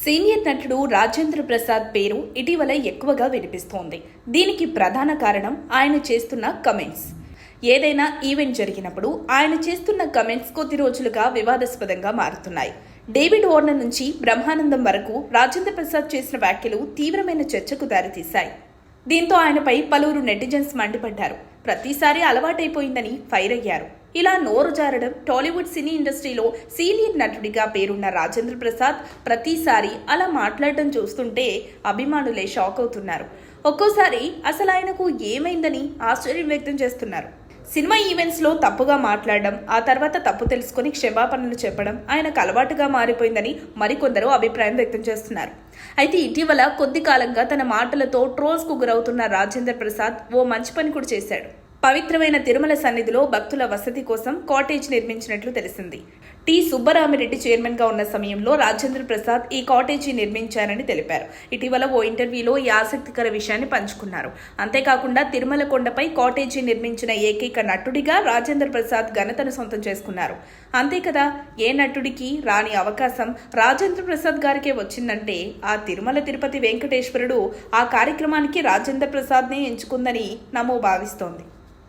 Senior నటుడు రాజేంద్ర ప్రసాద్ పేరు ఇటీవల ఎక్కువగా వినిపిస్తోంది. దీనికి ప్రధాన కారణం ఆయన చేస్తున్న కమెంట్స్. ఏదైనా ఈవెంట్ జరిగినప్పుడు ఆయన చేస్తున్న కమెంట్స్ కొద్ది రోజులుగా వివాదాస్పదంగా మారుతున్నాయి. డేవిడ్ వార్నర్ నుంచి బ్రహ్మానందం వరకు రాజేంద్ర ప్రసాద్ చేసిన వ్యాఖ్యలు తీవ్రమైన చర్చకు దారితీశాయి. దీంతో ఆయనపై పలువురు నెటిజన్స్ మండిపడ్డారు. ప్రతిసారి అలవాటైపోయిందని ఫైర్ అయ్యారు. ఇలా నోరు జారడం టాలీవుడ్ సినీ ఇండస్ట్రీలో సీనియర్ నటుడిగా పేరున్న రాజేంద్ర ప్రసాద్ ప్రతిసారి అలా మాట్లాడడం చూస్తుంటే అభిమానులే షాక్ అవుతున్నారు. ఒక్కోసారి అసలు ఆయనకు ఏమైందని ఆశ్చర్యం వ్యక్తం చేస్తున్నారు. సినిమా ఈవెంట్స్లో తప్పుగా మాట్లాడడం, ఆ తర్వాత తప్పు తెలుసుకుని క్షమాపణలు చెప్పడం ఆయనకు అలవాటుగా మారిపోయిందని మరికొందరు అభిప్రాయం వ్యక్తం చేస్తున్నారు. అయితే ఇటీవల కొద్ది కాలంగా తన మాటలతో ట్రోల్స్కు గురవుతున్న రాజేంద్ర ప్రసాద్ ఓ మంచి పని కూడా చేశాడు. పవిత్రమైన తిరుమల సన్నిధిలో భక్తుల వసతి కోసం కాటేజ్ నిర్మించినట్లు తెలిసింది. టి సుబ్బరామిరెడ్డి చైర్మన్ గా ఉన్న సమయంలో రాజేంద్ర ప్రసాద్ ఈ కాటేజీ నిర్మించారని తెలిపారు. ఇటీవల ఓ ఇంటర్వ్యూలో ఈ ఆసక్తికర విషయాన్ని పంచుకున్నారు. అంతేకాకుండా తిరుమల కొండపై కాటేజీ నిర్మించిన ఏకైక నటుడిగా రాజేంద్ర ప్రసాద్ ఘనతను సొంతం చేసుకున్నారు. అంతే కదా, ఏ నటుడికి రాని అవకాశం రాజేంద్ర ప్రసాద్ గారికే వచ్చిందంటే ఆ తిరుమల తిరుపతి వెంకటేశ్వరుడు ఆ కార్యక్రమానికి రాజేంద్ర ప్రసాద్నే ఎంచుకుందని నమో భావిస్తోంది.